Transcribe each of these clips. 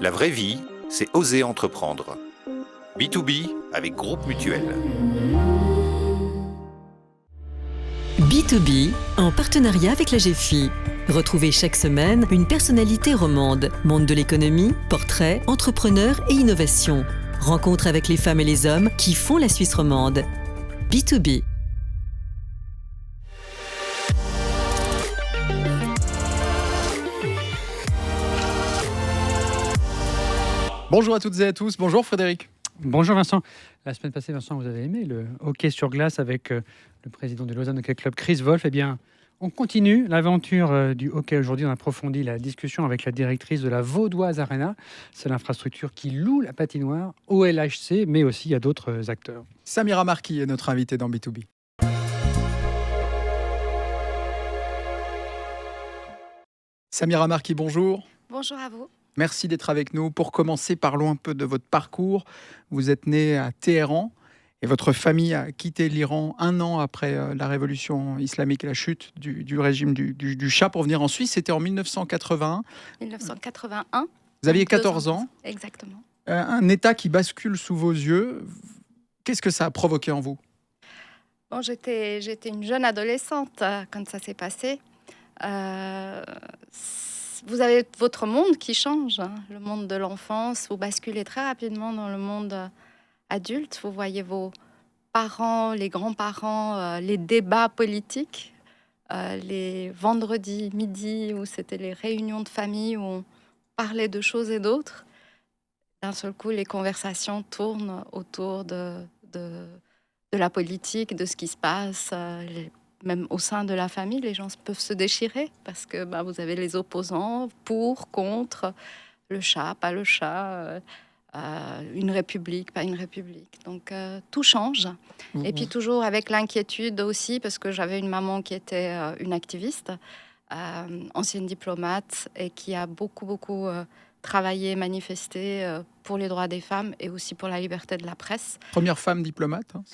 La vraie vie, c'est oser entreprendre. B2B avec Groupe Mutuel. B2B, en partenariat avec la GFI. Retrouvez chaque semaine une personnalité romande, monde de l'économie, portrait, entrepreneur et innovation. Rencontre avec les femmes et les hommes qui font la Suisse romande. B2B. Bonjour à toutes et à tous, bonjour Frédéric. Bonjour Vincent. La semaine passée, Vincent, vous avez aimé le hockey sur glace avec le président du Lausanne Hockey Club, Chris Wolf. Eh bien, on continue l'aventure du hockey aujourd'hui. On approfondit la discussion avec la directrice de la Vaudoise Arena. C'est l'infrastructure qui loue la patinoire au LHC, mais aussi à d'autres acteurs. Samira Marquis est notre invitée dans B2B. Samira Marquis, bonjour. Bonjour à vous. Merci d'être avec nous. Pour commencer, parlons un peu de votre parcours. Vous êtes né à Téhéran et votre famille a quitté l'Iran un an après la révolution islamique et la chute du régime du Shah pour venir en Suisse. C'était en 1981. 1981. Vous aviez 14 ans. Exactement. Un État qui bascule sous vos yeux. Qu'est-ce que ça a provoqué en vous ? Bon, j'étais une jeune adolescente quand ça s'est passé. Vous avez votre monde qui change, hein, le monde de l'enfance. Vous basculez très rapidement dans le monde adulte. Vous voyez vos parents, les grands-parents, les débats politiques, les vendredis midi où c'était les réunions de famille où on parlait de choses et d'autres. D'un seul coup, les conversations tournent autour de la politique, de ce qui se passe. Même au sein de la famille, les gens peuvent se déchirer parce que vous avez les opposants pour, contre, le chat, pas le chat, une république, pas une république. Donc tout change. Et puis toujours avec l'inquiétude aussi, parce que j'avais une maman qui était une activiste, ancienne diplomate, et qui a beaucoup travaillé, manifesté pour les droits des femmes et aussi pour la liberté de la presse. Première femme diplomate, hein.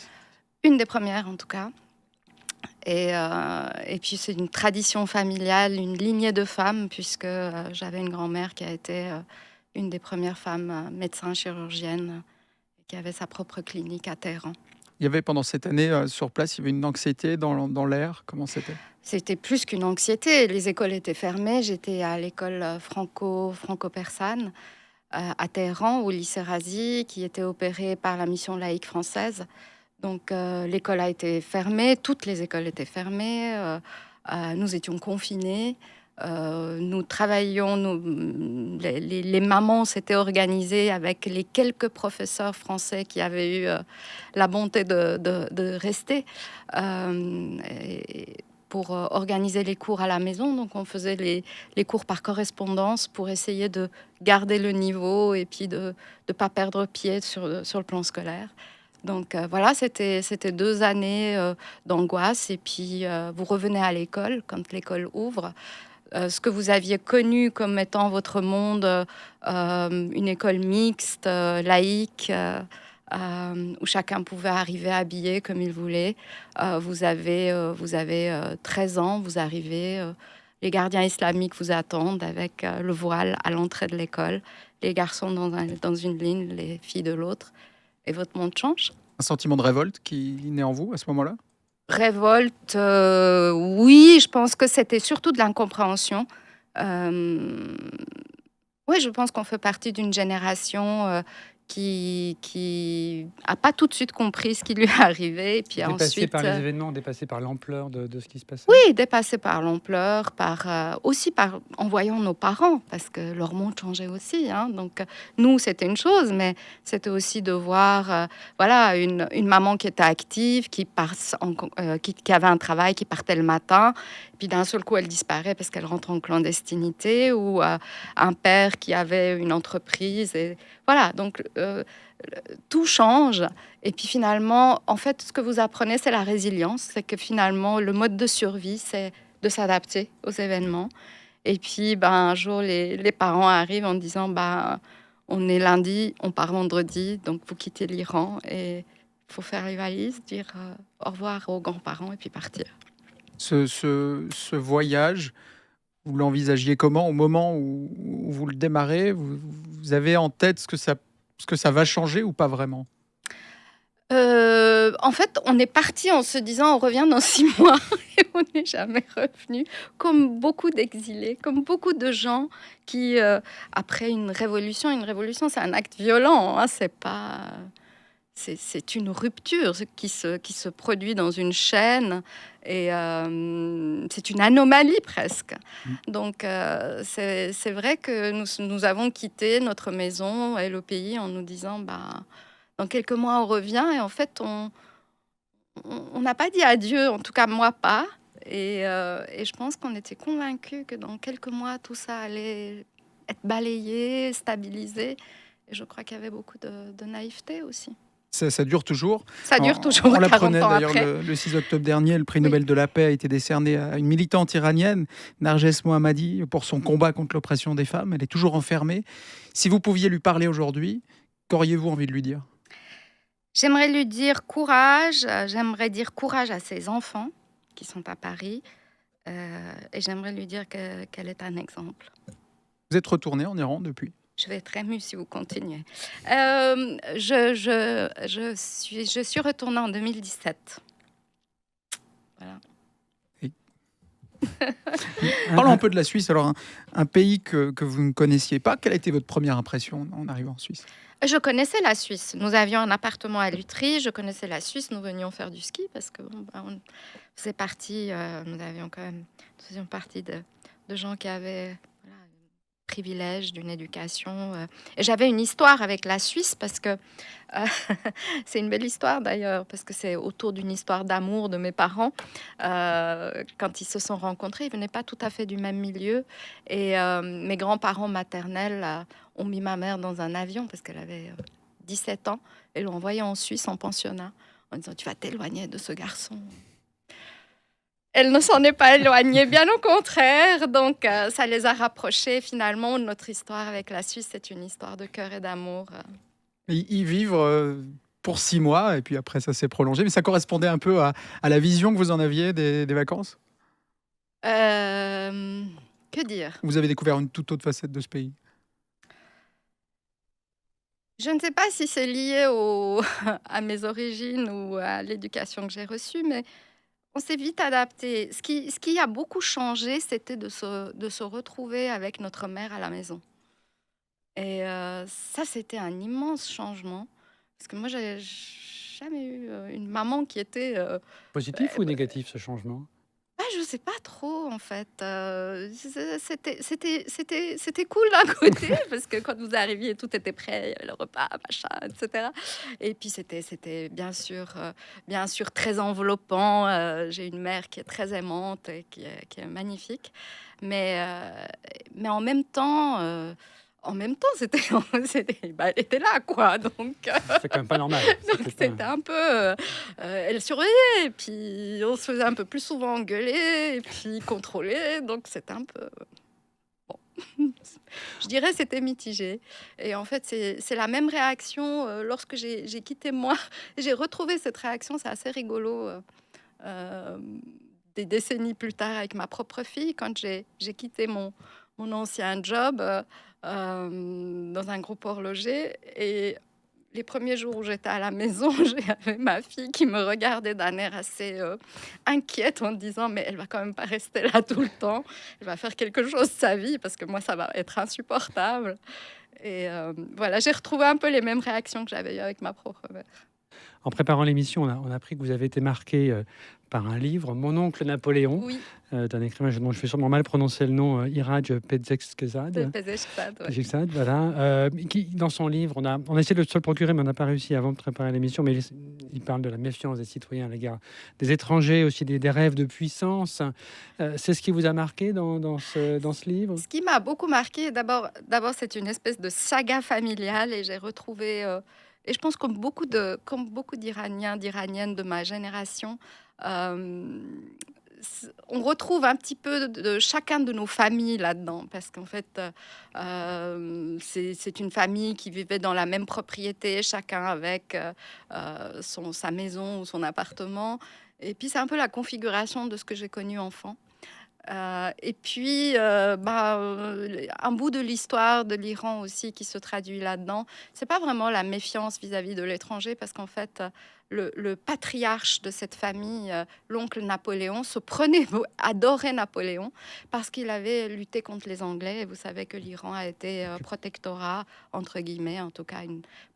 Une des premières en tout cas. Et puis c'est une tradition familiale, une lignée de femmes, puisque j'avais une grand-mère qui a été une des premières femmes médecins chirurgiennes, qui avait sa propre clinique à Téhéran. Il y avait pendant cette année sur place, il y avait une anxiété dans l'air. Comment c'était ? C'était plus qu'une anxiété. Les écoles étaient fermées. J'étais à l'école franco-persane à Téhéran, au lycée Razi, qui était opéré par la mission laïque française. Donc l'école a été fermée, toutes les écoles étaient fermées, nous étions confinés, nous travaillions, les mamans s'étaient organisées avec les quelques professeurs français qui avaient eu la bonté de rester pour organiser les cours à la maison. Donc on faisait les cours par correspondance pour essayer de garder le niveau et puis de ne pas perdre pied sur le plan scolaire. Donc voilà, c'était 2 années d'angoisse. Et puis vous revenez à l'école quand l'école ouvre. Ce que vous aviez connu comme étant votre monde, une école mixte, laïque, où chacun pouvait arriver habillé comme il voulait. Vous avez 13 ans, vous arrivez, les gardiens islamiques vous attendent avec le voile à l'entrée de l'école, les garçons dans une ligne, les filles de l'autre. Et votre monde change. Un sentiment de révolte qui naît en vous à ce moment-là ? Révolte, oui, je pense que c'était surtout de l'incompréhension. Oui, je pense qu'on fait partie d'une génération qui a pas tout de suite compris ce qui lui est arrivé. Et puis Dépassé ensuite, par les événements, dépassé par l'ampleur de ce qui se passait. oui, dépassé par l'ampleur, aussi en voyant nos parents, parce que leur monde changeait aussi. Hein. Donc, nous, c'était une chose, mais c'était aussi de voir une maman qui était active, qui avait un travail, qui partait le matin, puis d'un seul coup, elle disparaît parce qu'elle rentre en clandestinité, ou un père qui avait une entreprise. Et voilà, donc tout change. Et puis finalement, en fait, ce que vous apprenez, c'est la résilience. C'est que finalement, le mode de survie, c'est de s'adapter aux événements. Et puis, un jour, les parents arrivent en disant, on est lundi, on part vendredi, donc vous quittez l'Iran et il faut faire les valises, dire au revoir aux grands-parents et puis partir. Ce voyage, vous l'envisagiez comment au moment où vous le démarrez ? Vous Vous avez en tête ce que ça va changer ou pas vraiment? En fait, on est parti en se disant: «On revient dans 6 mois» et on n'est jamais revenu. Comme beaucoup d'exilés, comme beaucoup de gens qui, après une révolution, c'est un acte violent, hein, c'est pas c'est une rupture qui se produit dans une chaîne et c'est une anomalie presque. Donc c'est vrai que nous avons quitté notre maison et le pays en nous disant: «Bah, dans quelques mois, on revient» et en fait, on n'a pas dit adieu, en tout cas moi pas et je pense qu'on était convaincus que dans quelques mois, tout ça allait être balayé, stabilisé et je crois qu'il y avait beaucoup de naïveté aussi. Ça dure toujours. Ça dure toujours On 40 l'apprenait ans d'ailleurs après. le 6 octobre dernier, le prix Oui. Nobel de la paix a été décerné à une militante iranienne, Narges Mohammadi, pour son combat contre l'oppression des femmes. Elle est toujours enfermée. Si vous pouviez lui parler aujourd'hui, qu'auriez-vous envie de lui dire? J'aimerais lui dire courage, j'aimerais dire courage à ses enfants qui sont à Paris et j'aimerais lui dire qu'elle est un exemple. Vous êtes retourné en Iran depuis? Je vais être émue si vous continuez. Je suis retournée en 2017. Voilà. Parlons un peu de la Suisse. Alors, un pays que vous ne connaissiez pas. Quelle a été votre première impression en arrivant en Suisse? Je connaissais la Suisse. Nous avions un appartement à Lutry. Je connaissais la Suisse. Nous venions faire du ski parce que bon, on faisait partie. Nous faisions partie de gens qui avaient voilà, le privilège d'une éducation. Et j'avais une histoire avec la Suisse parce que c'est une belle histoire d'ailleurs parce que c'est autour d'une histoire d'amour de mes parents. Quand ils se sont rencontrés, ils venaient pas tout à fait du même milieu et mes grands-parents maternels ont mis ma mère dans un avion parce qu'elle avait 17 ans et l'ont envoyée en Suisse en pensionnat en disant: tu vas t'éloigner de ce garçon. Elle ne s'en est pas éloignée, bien au contraire. Donc, ça les a rapprochés. Finalement, notre histoire avec la Suisse, c'est une histoire de cœur et d'amour. Y vivre pour 6 mois, et puis après, ça s'est prolongé. Mais ça correspondait un peu à la vision que vous en aviez des vacances? Que dire? Vous avez découvert une toute autre facette de ce pays? Je ne sais pas si c'est lié à mes origines ou à l'éducation que j'ai reçue, mais on s'est vite adapté. Ce qui a beaucoup changé, c'était de se retrouver avec notre mère à la maison. Et ça, c'était un immense changement. Parce que moi, j'ai jamais eu une maman qui était... Positif ou négatif ce changement? je sais pas trop, en fait. C'était cool d'un côté, parce que quand vous arriviez, tout était prêt, il y avait le repas, machin, etc. Et puis, c'était bien sûr très enveloppant. J'ai une mère qui est très aimante et qui est magnifique. Mais en même temps, elle était là, quoi. Donc, C'est quand même pas normal. donc c'était un peu... elle surveillait, et puis on se faisait un peu plus souvent engueuler, et puis contrôler. Donc c'était un peu... Bon. Je dirais c'était mitigé. Et en fait, c'est la même réaction lorsque j'ai quitté moi. J'ai retrouvé cette réaction, c'est assez rigolo. Des décennies plus tard avec ma propre fille, quand j'ai quitté mon ancien job dans un groupe horloger. Et les premiers jours où j'étais à la maison, j'avais ma fille qui me regardait d'un air assez inquiète en disant: mais elle va quand même pas rester là tout le temps, elle va faire quelque chose de sa vie parce que moi ça va être insupportable. Et voilà, j'ai retrouvé un peu les mêmes réactions que j'avais eues avec ma propre mère. En préparant l'émission, on a appris que vous avez été marqué par un livre, Mon oncle Napoléon, Oui, d'un écrivain dont je vais sûrement mal prononcer le nom, Iraj Pezeshkzad. Pezeshkzad, ouais. Voilà. Qui, dans son livre, on a essayé de se le procurer, mais on n'a pas réussi avant de préparer l'émission. Mais il parle de la méfiance des citoyens à l'égard des étrangers, aussi des rêves de puissance. C'est ce qui vous a marqué dans ce livre? Ce qui m'a beaucoup marqué, d'abord, c'est une espèce de saga familiale et j'ai retrouvé, et je pense comme beaucoup d'Iraniens, d'Iraniennes de ma génération, on retrouve un petit peu de chacun de nos familles là-dedans, parce qu'en fait, c'est une famille qui vivait dans la même propriété, chacun avec sa maison ou son appartement. Et puis c'est un peu la configuration de ce que j'ai connu enfant. Et puis, un bout de l'histoire de l'Iran aussi qui se traduit là-dedans. C'est pas vraiment la méfiance vis-à-vis de l'étranger, parce qu'en fait, le patriarche de cette famille, l'oncle Napoléon, adorait Napoléon parce qu'il avait lutté contre les Anglais. Et vous savez que l'Iran a été protectorat, entre guillemets, en tout cas,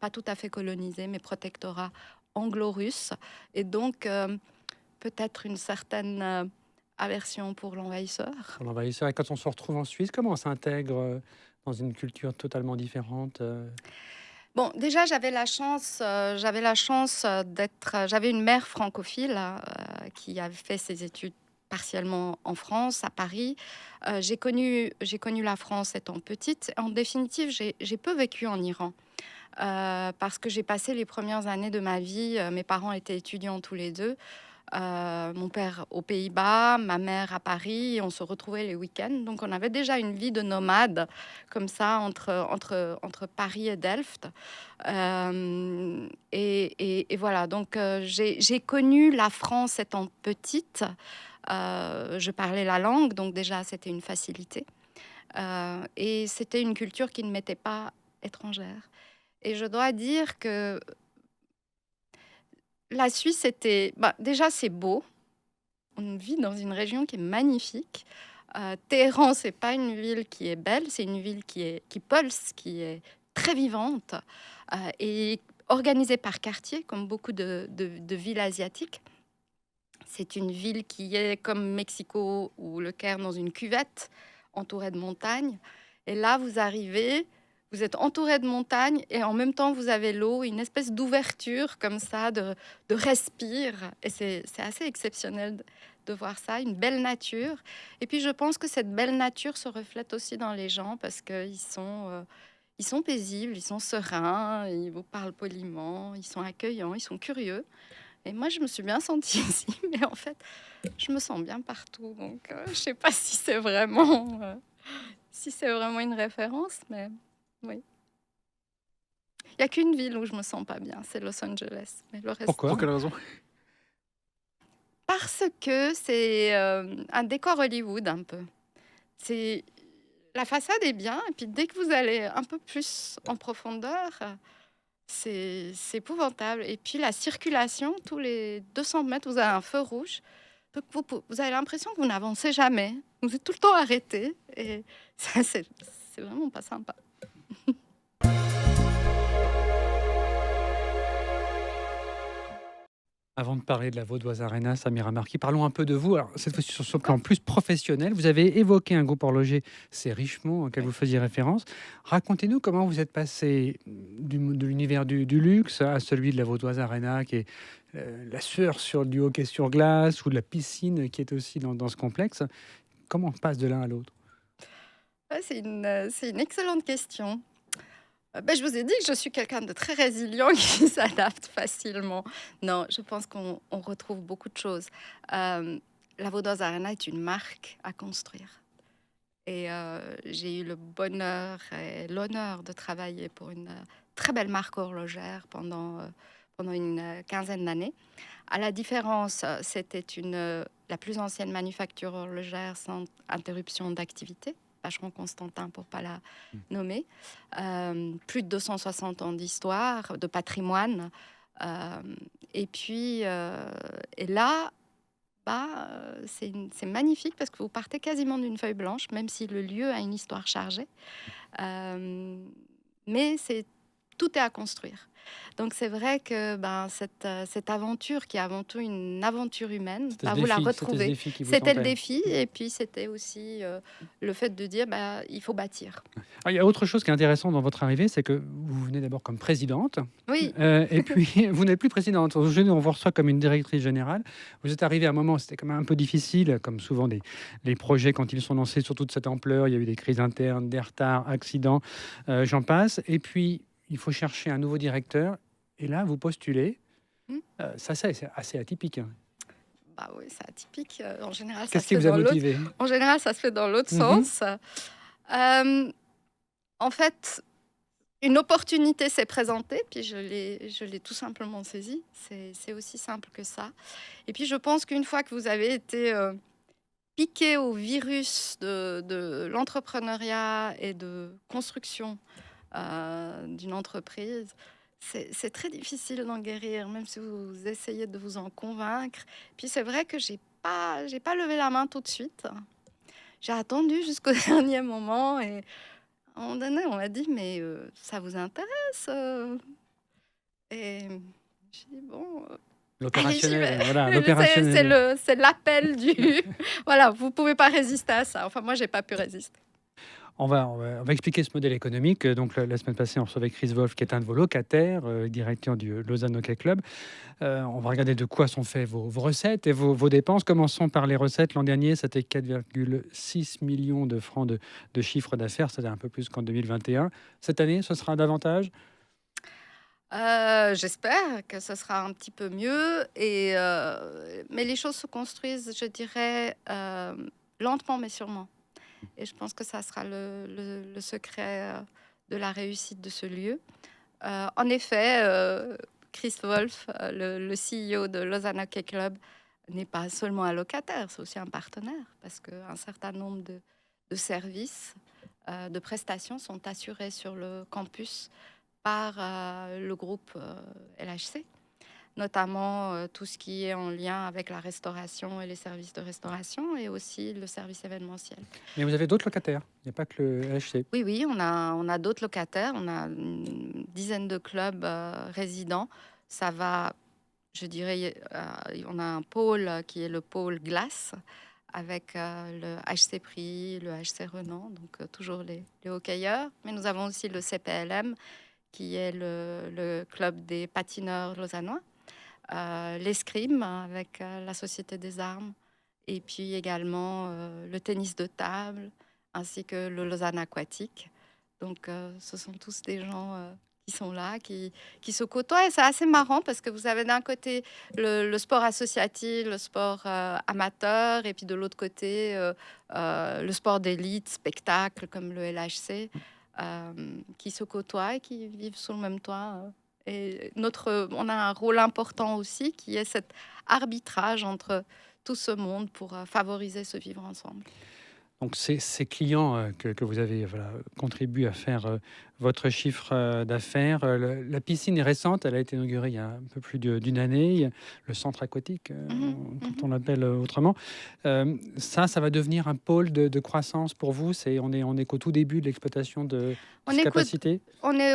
pas tout à fait colonisé, mais protectorat anglo-russe. Et donc, peut-être une certaine aversion pour l'envahisseur. Pour l'envahisseur. Et quand on se retrouve en Suisse, comment on s'intègre dans une culture totalement différente Bon, déjà, j'avais la chance j'avais une mère francophile qui avait fait ses études partiellement en France, à Paris. J'ai connu la France étant petite. En définitive, j'ai peu vécu en Iran. Parce que j'ai passé les premières années de ma vie, mes parents étaient étudiants tous les deux. Mon père aux Pays-Bas, ma mère à Paris, et on se retrouvait les week-ends. Donc on avait déjà une vie de nomade comme ça entre Paris et Delft. Et voilà, donc j'ai connu la France étant petite. Je parlais la langue, donc déjà c'était une facilité. Et c'était une culture qui ne m'était pas étrangère. Et je dois dire que la Suisse était... déjà, c'est beau. On vit dans une région qui est magnifique. Téhéran, c'est pas une ville qui est belle, c'est une ville qui pulse, qui est très vivante et organisée par quartier, comme beaucoup de villes asiatiques. C'est une ville qui est comme Mexico ou le Caire, dans une cuvette entourée de montagnes. Et là, vous arrivez... Vous êtes entouré de montagnes et en même temps, vous avez l'eau, une espèce d'ouverture comme ça, de respire. Et c'est assez exceptionnel de voir ça, une belle nature. Et puis, je pense que cette belle nature se reflète aussi dans les gens parce qu'ils sont paisibles, ils sont sereins, ils vous parlent poliment, ils sont accueillants, ils sont curieux. Et moi, je me suis bien sentie ici, mais en fait, je me sens bien partout. Donc, je ne sais pas si c'est vraiment une référence, mais... Oui. Il n'y a qu'une ville où je me sens pas bien, c'est Los Angeles. Mais le reste... Pourquoi ? Pour quelle raison? Parce que c'est un décor Hollywood un peu. La façade est bien, et puis dès que vous allez un peu plus en profondeur, c'est épouvantable. Et puis la circulation, tous les 200 mètres, vous avez un feu rouge. Donc vous avez l'impression que vous n'avancez jamais. Vous êtes tout le temps arrêté. Et ça, c'est vraiment pas sympa. Avant de parler de la Vaudoise Arena, Samira Marquis, parlons un peu de vous. Alors, cette fois-ci, sur ce plan plus professionnel, vous avez évoqué un groupe horloger, c'est Richemont, auquel vous faisiez référence. Racontez-nous comment vous êtes passé de l'univers du luxe à celui de la Vaudoise Arena, qui est la sueur du hockey sur glace, ou de la piscine, qui est aussi dans ce complexe. Comment on passe de l'un à l'autre ? C'est une excellente question. Je vous ai dit que je suis quelqu'un de très résilient qui s'adapte facilement. Non, je pense qu'on retrouve beaucoup de choses. La Vaudoise Arena est une marque à construire. Et j'ai eu le bonheur et l'honneur de travailler pour une très belle marque horlogère pendant une quinzaine d'années. À la différence, c'était la plus ancienne manufacture horlogère sans interruption d'activité. Vacheron Constantin pour ne pas la nommer. Plus de 260 ans d'histoire, de patrimoine. Et puis, et là, c'est magnifique parce que vous partez quasiment d'une feuille blanche, même si le lieu a une histoire chargée. Mais tout est à construire. Donc c'est vrai que cette aventure qui est avant tout une aventure humaine, vous la retrouvez. C'était le défi et puis c'était aussi le fait de dire il faut bâtir. Alors, il y a autre chose qui est intéressant dans votre arrivée, c'est que vous venez d'abord comme présidente. Oui. Et puis vous n'êtes plus présidente. Aujourd'hui, on vous reçoit comme une directrice générale. Vous êtes arrivée à un moment où c'était quand même un peu difficile, comme souvent les projets quand ils sont lancés sur toute cette ampleur. Il y a eu des crises internes, des retards, accidents, j'en passe. Et puis il faut chercher un nouveau directeur. Et là, vous postulez. Ça, c'est assez atypique. Oui, c'est atypique. En général, qu'est-ce qui vous a motivé ? En général, ça se fait dans l'autre sens. En fait, une opportunité s'est présentée, puis je l'ai tout simplement saisie. C'est aussi simple que ça. Et puis, je pense qu'une fois que vous avez été piqué au virus de l'entrepreneuriat et de construction d'une entreprise, c'est très difficile d'en guérir, même si vous essayez de vous en convaincre. Puis c'est vrai que j'ai pas levé la main tout de suite. J'ai attendu jusqu'au dernier moment et à un moment donné, on m'a dit, mais ça vous intéresse Et j'ai dit, bon, allez, j'y vais. L'opérationnel, voilà, l'opérationnel. C'est l'appel du... Voilà, vous pouvez pas résister à ça. Enfin, moi, j'ai pas pu résister. On va expliquer ce modèle économique. Donc, la semaine passée, on recevait Chris Wolf, qui est un de vos locataires, directeur du Lausanne Hockey Club. On va regarder de quoi sont faites vos recettes et vos dépenses. Commençons par les recettes. L'an dernier, c'était 4,6 millions de francs de chiffre d'affaires. C'était un peu plus qu'en 2021. Cette année, ce sera davantage? J'espère que ce sera un petit peu mieux. Mais les choses se construisent, je dirais, lentement mais sûrement. Et je pense que ça sera le secret de la réussite de ce lieu. En effet, Chris Wolf, le CEO de Lausanne Hockey Club, n'est pas seulement un locataire, c'est aussi un partenaire, parce qu'un certain nombre de services, de prestations sont assurés sur le campus par le groupe LHC, notamment tout ce qui est en lien avec la restauration et les services de restauration, et aussi le service événementiel. Mais vous avez d'autres locataires. Il n'y a pas que le LHC. Oui, on a d'autres locataires. On a une dizaine de clubs résidents. Ça va, je dirais, on a un pôle qui est le pôle glace, avec le HC Prix, le HC Renan, donc toujours les hockeyeurs. Mais nous avons aussi le CPLM, qui est le club des patineurs lausannois. L'escrime avec la Société des Armes, et puis également le tennis de table, ainsi que le Lausanne aquatique. Donc ce sont tous des gens qui sont là, qui se côtoient. Et c'est assez marrant parce que vous avez d'un côté le sport associatif, le sport amateur, et puis de l'autre côté le sport d'élite, spectacle comme le LHC, qui se côtoient et qui vivent sous le même toit. Et on a un rôle important aussi, qui est cet arbitrage entre tout ce monde pour favoriser ce vivre ensemble. Donc, ces clients que vous avez contribuent à faire votre chiffre d'affaires. La piscine est récente, elle a été inaugurée il y a un peu plus d'une année. Il y a le centre aquatique, quand on l'appelle autrement. Ça va devenir un pôle de croissance pour vous. On est qu'au tout début de l'exploitation de cette capacité. On est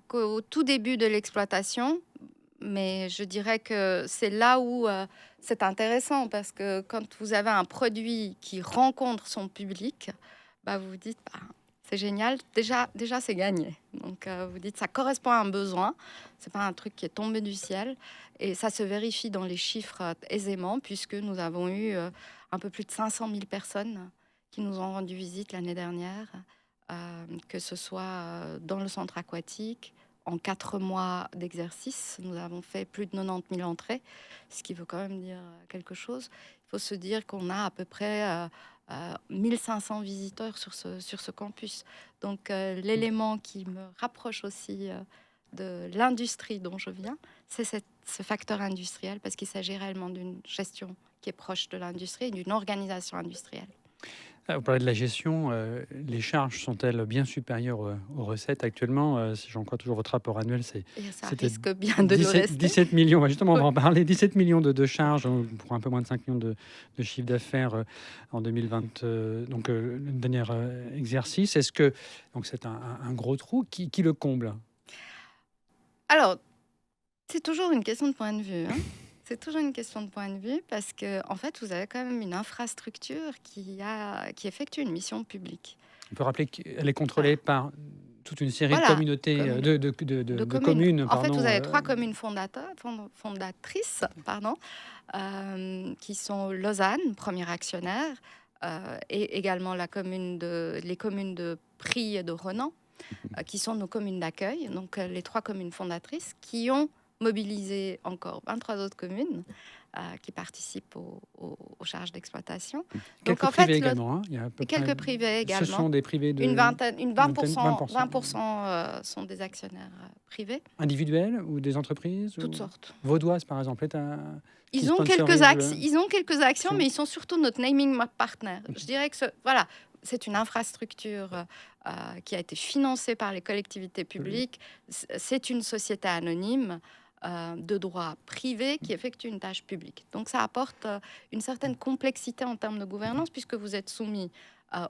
qu'au tout début de l'exploitation. Mais je dirais que c'est là où c'est intéressant, parce que quand vous avez un produit qui rencontre son public, vous vous dites, c'est génial, déjà c'est gagné. Donc vous dites, ça correspond à un besoin, c'est pas un truc qui est tombé du ciel, et ça se vérifie dans les chiffres aisément, puisque nous avons eu un peu plus de 500 000 personnes qui nous ont rendu visite l'année dernière, que ce soit dans le centre aquatique. En 4 mois d'exercice, nous avons fait plus de 90 000 entrées, ce qui veut quand même dire quelque chose. Il faut se dire qu'on a à peu près 1500 visiteurs sur ce campus. Donc l'élément qui me rapproche aussi de l'industrie dont je viens, c'est ce facteur industriel, parce qu'il s'agit réellement d'une gestion qui est proche de l'industrie et d'une organisation industrielle. Vous parlez de la gestion. Les charges sont-elles bien supérieures aux recettes actuellement? Si j'en crois toujours votre rapport annuel, ça risque bien de le rester. 17 millions, justement, on va en parler. 17 millions de charges pour un peu moins de 5 millions de chiffre d'affaires en 2020, donc le dernier exercice. Est-ce que donc c'est un gros trou qui le comble? Alors, c'est toujours une question de point de vue. C'est toujours une question de point de vue, parce que en fait, vous avez quand même une infrastructure qui effectue une mission publique. On peut rappeler qu'elle est contrôlée par toute une série de communautés, de communes. En fait, vous avez 3 communes fondatrices, qui sont Lausanne, premier actionnaire, et également les communes de Prix et de Renan, qui sont nos communes d'accueil. Donc, les 3 communes fondatrices qui ont mobiliser encore 23 autres communes qui participent aux charges d'exploitation. Quelques Donc, en fait, privés également. Hein. Il y a à peu et quelques près- privés Ce également. sont des privés de... Une 20%, 20%. sont des actionnaires privés, Individuels ou des entreprises toutes ou... sortes. Vaudoise, par exemple, est un... qui Ils ont sponsorise quelques actions, Action. mais ils sont surtout notre naming partner. Je dirais que c'est une infrastructure qui a été financée par les collectivités publiques. C'est une société anonyme de droit privé qui effectue une tâche publique. Donc ça apporte une certaine complexité en termes de gouvernance puisque vous êtes soumis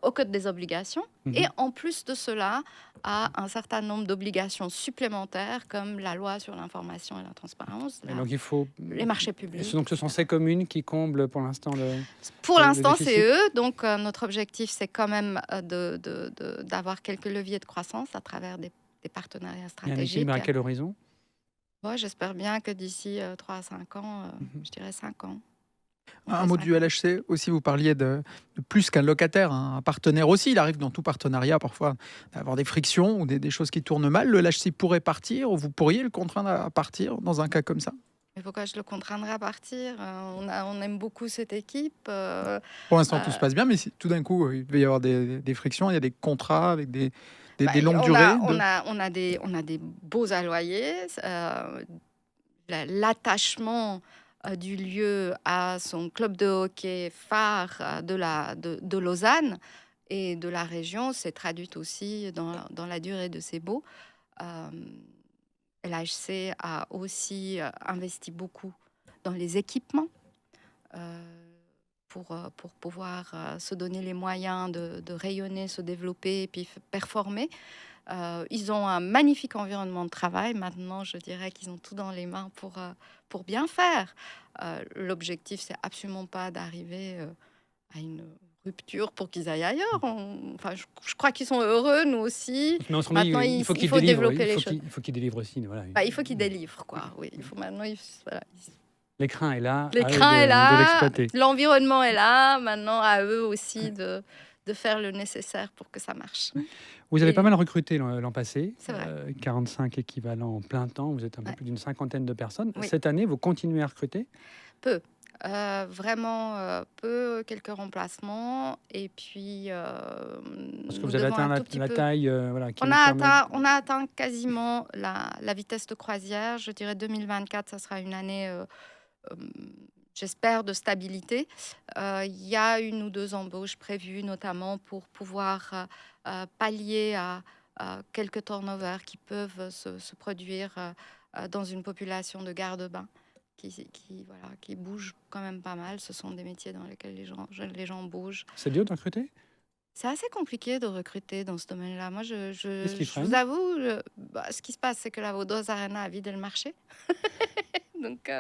au code des obligations et en plus de cela à un certain nombre d'obligations supplémentaires comme la loi sur l'information et la transparence, Et donc il faut... les marchés publics. Donc ce sont ces communes qui comblent pour l'instant le... Pour le l'instant, déficit. c'est eux. Donc, notre objectif, c'est quand même d'avoir quelques leviers de croissance à travers des partenariats Il y a un stratégiques. équilibre à quel horizon? Ouais, j'espère bien que d'ici 3 à 5 ans, je dirais 5 ans. Un mot du LHC aussi, vous parliez de plus qu'un locataire, hein, un partenaire aussi. Il arrive dans tout partenariat parfois d'avoir des frictions ou des choses qui tournent mal. Le LHC pourrait partir ou vous pourriez le contraindre à partir dans un cas comme ça? Mais pourquoi je le contraindrais à partir? On aime beaucoup cette équipe. Pour l'instant, tout se passe bien, mais si tout d'un coup, il va y avoir des frictions, il y a des contrats avec des longues durées. On a des beaux alloyers. L'attachement du lieu à son club de hockey phare de Lausanne et de la région s'est traduite aussi dans la durée de ces baux. LHC a aussi investi beaucoup dans les équipements pour pouvoir se donner les moyens de rayonner, se développer et puis performer. Ils ont un magnifique environnement de travail. Maintenant, je dirais qu'ils ont tout dans les mains pour bien faire. L'objectif, c'est absolument pas d'arriver à une rupture pour qu'ils aillent ailleurs. Je crois qu'ils sont heureux, nous aussi. Mais autrement, Maintenant, il faut il qu'ils faut délivrent. développer les choses. Il faut qu'ils délivrent aussi. Voilà. Il faut qu'ils délivrent, quoi. Oui, il faut maintenant. L'écran est là. L'écran est de là, l'exploiter. l'environnement est là. Maintenant, à eux aussi de faire le nécessaire pour que ça marche. Vous avez Et- pas mal recruté l'an passé. C'est vrai. 45 équivalents en plein temps. Vous êtes un peu Ouais. plus d'une cinquantaine de personnes. Oui. Cette année, vous continuez à recruter? Peu. Vraiment peu, quelques remplacements. Et puis. Parce que nous vous avez devons atteint un la tout petit peu- taille voilà, qui On vous a, permet- atteint, on a atteint quasiment la vitesse de croisière. Je dirais 2024, ça sera une année, j'espère, de stabilité. Il y a 1 ou 2 embauches prévues, notamment pour pouvoir pallier à quelques turnovers qui peuvent se produire dans une population de garde-bains qui bouge quand même pas mal. Ce sont des métiers dans lesquels les gens bougent. C'est dur de recruter? C'est assez compliqué de recruter dans ce domaine-là. Moi, Qu'est-ce qui je freine? vous avoue, ce qui se passe, c'est que la Vaudoise Arena a vidé le marché. Donc,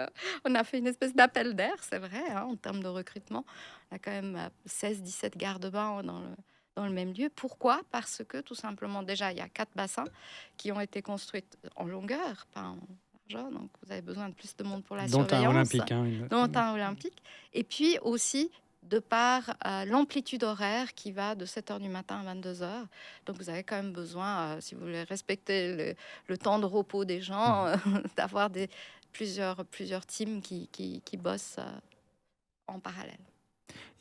on a fait une espèce d'appel d'air, c'est vrai, hein, en termes de recrutement. On a quand même 16-17 garde-bains dans le même lieu. Pourquoi? Parce que, tout simplement, déjà, il y a 4 bassins qui ont été construits en longueur, pas en largeur. Donc, vous avez besoin de plus de monde pour la Dont un surveillance. olympique. Hein, Dont un olympique. Et puis aussi, de par l'amplitude horaire qui va de 7h du matin à 22h. Donc, vous avez quand même besoin, si vous voulez respecter le temps de repos des gens, d'avoir plusieurs teams qui bossent en parallèle.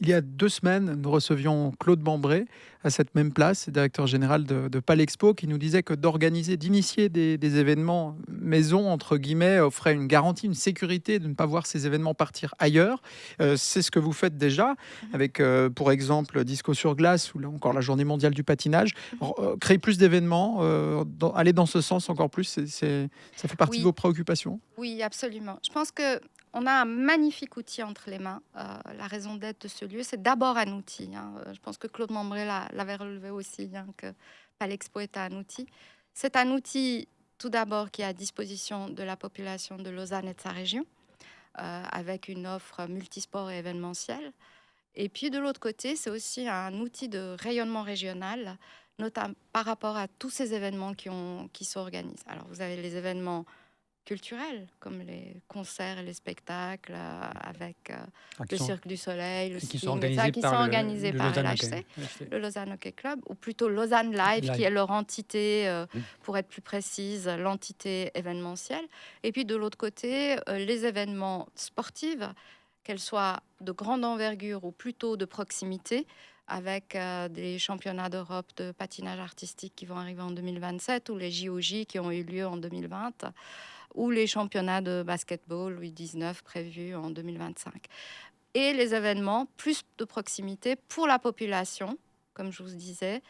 Il y a 2 semaines, nous recevions Claude Bambré à cette même place, directeur général de Palexpo, qui nous disait que d'initier des événements maison, entre guillemets, offrait une garantie, une sécurité de ne pas voir ces événements partir ailleurs. C'est ce que vous faites déjà, avec, pour exemple, Disco sur glace ou là encore la Journée mondiale du patinage. Créer plus d'événements, aller dans ce sens encore plus, ça fait partie Oui. de vos préoccupations? Oui, absolument. Je pense qu'on a un magnifique outil entre les mains. La raison d'être de ce lieu, c'est d'abord un outil. Hein. Je pense que Claude Mambré l'avait relevé aussi, hein, que Palexpo est un outil. C'est un outil, tout d'abord, qui est à disposition de la population de Lausanne et de sa région, avec une offre multisport et événementielle. Et puis, de l'autre côté, c'est aussi un outil de rayonnement régional, notamment par rapport à tous ces événements qui s'organisent. Alors, vous avez les événements culturels, comme les concerts et les spectacles avec Qui le sont- Cirque du Soleil, le qui Sting, sont etc., organisés qui par sont le organisés par Lausanne LHC, Hockey. le Lausanne Hockey Club, ou plutôt Lausanne Live, Live. qui est leur entité, Mm. pour être plus précise, l'entité événementielle. Et puis de l'autre côté, les événements sportifs, qu'elles soient de grande envergure ou plutôt de proximité, avec des championnats d'Europe de patinage artistique qui vont arriver en 2027, ou les JOJ qui ont eu lieu en 2020, ou les championnats de basketball U19 prévus en 2025. Et les événements plus de proximité pour la population, comme je vous disais,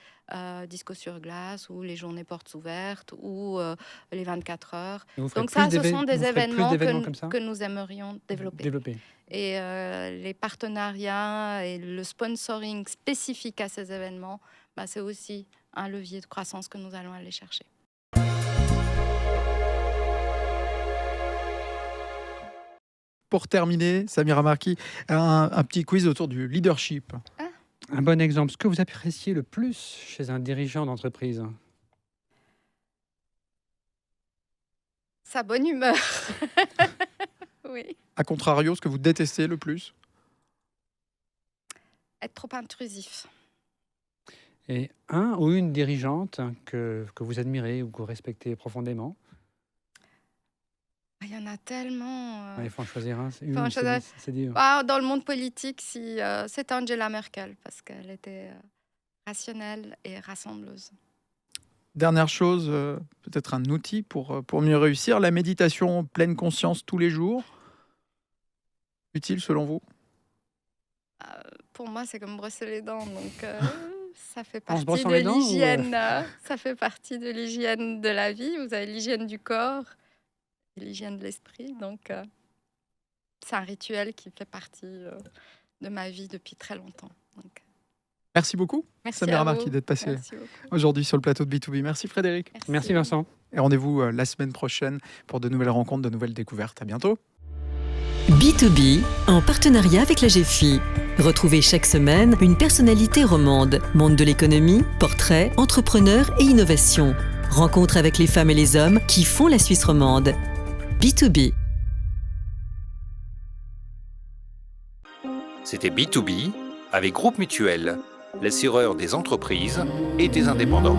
Disco sur glace, ou les journées portes ouvertes, ou les 24 heures. Et vous ferez Donc plus ça, ce sont des vous ferez plus événements d'événements comme ça que nous aimerions développer. Et les partenariats et le sponsoring spécifique à ces événements, c'est aussi un levier de croissance que nous allons aller chercher. Pour terminer, Samira Marki, un petit quiz autour du leadership. Un bon exemple. Ce que vous appréciez le plus chez un dirigeant d'entreprise? Sa bonne humeur. Oui. A contrario, ce que vous détestez le plus? Être trop intrusif. Et un ou une dirigeante que vous admirez ou que vous respectez profondément? Il y en a tellement. Il faut en choisir un. faut en choisir- C'est dur. Dans le monde politique, c'est Angela Merkel, parce qu'elle était rationnelle et rassembleuse. Dernière chose, peut-être un outil pour mieux réussir, la méditation pleine conscience tous les jours. Utile selon vous? Pour moi, c'est comme brosser les dents, donc ça fait En se partie brossant de les dents ou, l'hygiène. Ça fait partie de l'hygiène de la vie. Vous avez l'hygiène du corps et l'hygiène de l'esprit, donc c'est un rituel qui fait partie de ma vie depuis très longtemps. Donc, Merci beaucoup, merci Samira à Marki, vous. d'être passée Merci beaucoup. aujourd'hui sur le plateau de B2B. Merci Frédéric. Merci Vincent. Et rendez-vous la semaine prochaine pour de nouvelles rencontres, de nouvelles découvertes. À bientôt. B2B, en partenariat avec la GFI. Retrouvez chaque semaine une personnalité romande, monde de l'économie, portrait, entrepreneur et innovation. Rencontre avec les femmes et les hommes qui font la Suisse romande. B2B. C'était B2B avec Groupe Mutuel, l'assureur des entreprises et des indépendants.